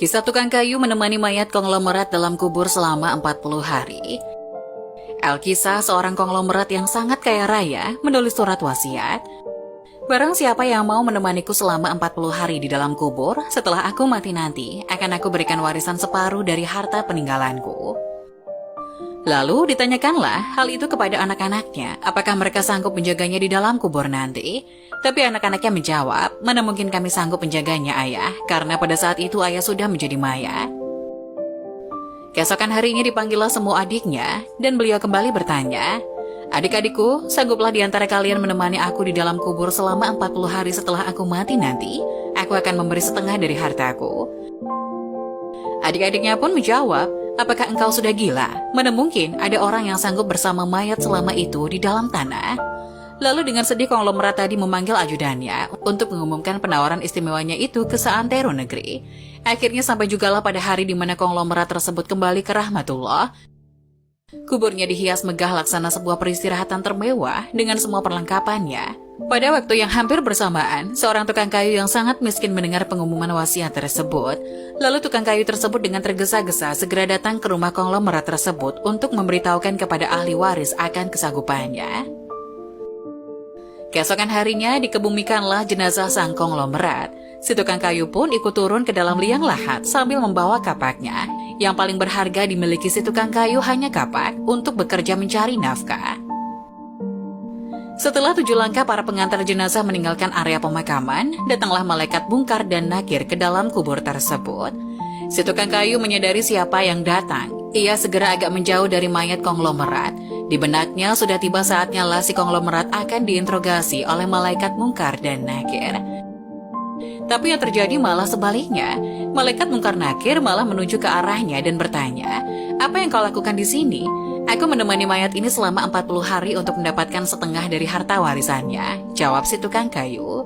Kisah tukang kayu menemani mayat konglomerat dalam kubur selama 40 hari. Alkisah, seorang konglomerat yang sangat kaya raya, menulis surat wasiat. Barang siapa yang mau menemaniku selama 40 hari di dalam kubur, setelah aku mati nanti, akan aku berikan warisan separuh dari harta peninggalanku. Lalu ditanyakanlah hal itu kepada anak-anaknya, apakah mereka sanggup menjaganya di dalam kubur nanti. Tapi anak-anaknya menjawab, mana mungkin kami sanggup menjaganya ayah, karena pada saat itu ayah sudah menjadi mayat. Keesokan harinya dipanggillah semua adiknya, dan beliau kembali bertanya, adik-adikku, sangguplah di antara kalian menemani aku di dalam kubur selama 40 hari setelah aku mati nanti, aku akan memberi setengah dari hartaku. Adik-adiknya pun menjawab, apakah engkau sudah gila? Mana mungkin ada orang yang sanggup bersama mayat selama itu di dalam tanah? Lalu dengan sedih konglomerat tadi memanggil ajudannya untuk mengumumkan penawaran istimewanya itu ke seantero negeri. Akhirnya sampai jugalah pada hari di mana konglomerat tersebut kembali ke rahmatullah. Kuburnya dihias megah laksana sebuah peristirahatan termewah dengan semua perlengkapannya. Pada waktu yang hampir bersamaan, seorang tukang kayu yang sangat miskin mendengar pengumuman wasiat tersebut. Lalu tukang kayu tersebut dengan tergesa-gesa segera datang ke rumah konglomerat tersebut untuk memberitahukan kepada ahli waris akan kesanggupannya. Keesokan harinya dikebumikanlah jenazah sang konglomerat. Si tukang kayu pun ikut turun ke dalam liang lahat sambil membawa kapaknya. Yang paling berharga dimiliki si tukang kayu hanya kapak untuk bekerja mencari nafkah. Setelah 7 langkah para pengantar jenazah meninggalkan area pemakaman, datanglah malaikat Mungkar dan Nakir ke dalam kubur tersebut. Si tukang kayu menyadari siapa yang datang. Ia segera agak menjauh dari mayat konglomerat. Di benaknya sudah tiba saatnya lah si konglomerat akan diinterogasi oleh malaikat Mungkar dan Nakir. Tapi yang terjadi malah sebaliknya. Malaikat Mungkar Nakir malah menuju ke arahnya dan bertanya, apa yang kau lakukan di sini? Aku menemani mayat ini selama 40 hari untuk mendapatkan setengah dari harta warisannya, jawab si tukang kayu.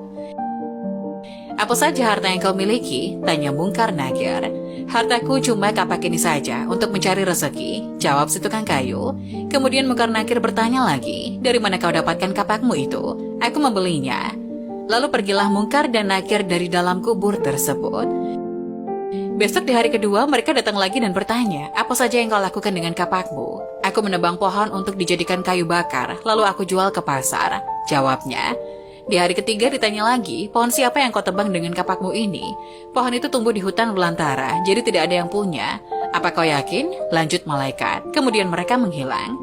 Apa saja harta yang kau miliki? Tanya Mungkar Nakir. Hartaku cuma kapak ini saja untuk mencari rezeki, jawab si tukang kayu. Kemudian Mungkar Nakir bertanya lagi, dari mana kau dapatkan kapakmu itu? Aku membelinya. Lalu pergilah Mungkar dan Nakir dari dalam kubur tersebut. Besok di hari kedua mereka datang lagi dan bertanya, apa saja yang kau lakukan dengan kapakmu? Aku menebang pohon untuk dijadikan kayu bakar, lalu aku jual ke pasar, jawabnya. Di hari ketiga ditanya lagi, pohon siapa yang kau tebang dengan kapakmu ini? Pohon itu tumbuh di hutan belantara, jadi tidak ada yang punya. Apa kau yakin? Lanjut malaikat. Kemudian mereka menghilang.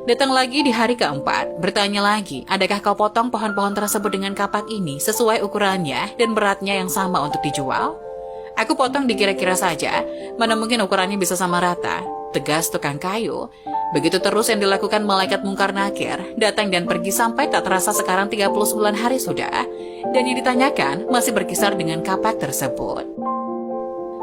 Datang lagi di hari keempat, bertanya lagi, adakah kau potong pohon-pohon tersebut dengan kapak ini sesuai ukurannya dan beratnya yang sama untuk dijual? Aku potong dikira-kira saja, mana mungkin ukurannya bisa sama rata, tegas tukang kayu. Begitu terus yang dilakukan malaikat Mungkar Nakir, datang dan pergi sampai tak terasa sekarang 39 hari sudah. Dan yang ditanyakan masih berkisar dengan kapak tersebut.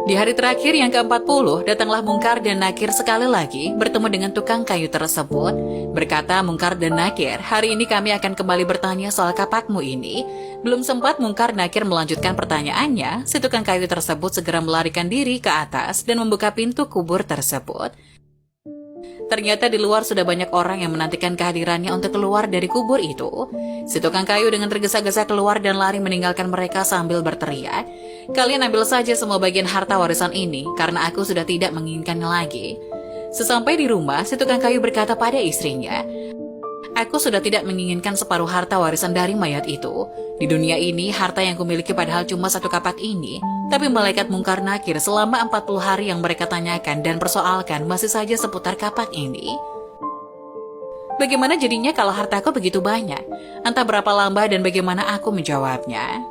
Di hari terakhir yang ke-40, datanglah Mungkar dan Nakir sekali lagi bertemu dengan tukang kayu tersebut. Berkata Mungkar dan Nakir, hari ini kami akan kembali bertanya soal kapakmu ini. Belum sempat Mungkar Nakir melanjutkan pertanyaannya, si tukang kayu tersebut segera melarikan diri ke atas dan membuka pintu kubur tersebut. Ternyata di luar sudah banyak orang yang menantikan kehadirannya untuk keluar dari kubur itu. Si tukang kayu dengan tergesa-gesa keluar dan lari meninggalkan mereka sambil berteriak, kalian ambil saja semua bagian harta warisan ini, karena aku sudah tidak menginginkannya lagi. Sesampai di rumah, si tukang kayu berkata pada istrinya, aku sudah tidak menginginkan separuh harta warisan dari mayat itu. Di dunia ini, harta yang kumiliki padahal cuma 1 kapak ini. Tapi malaikat Mungkar Nakir selama 40 hari yang mereka tanyakan dan persoalkan masih saja seputar kapak ini. Bagaimana jadinya kalau hartaku begitu banyak? Entah berapa lama dan bagaimana aku menjawabnya.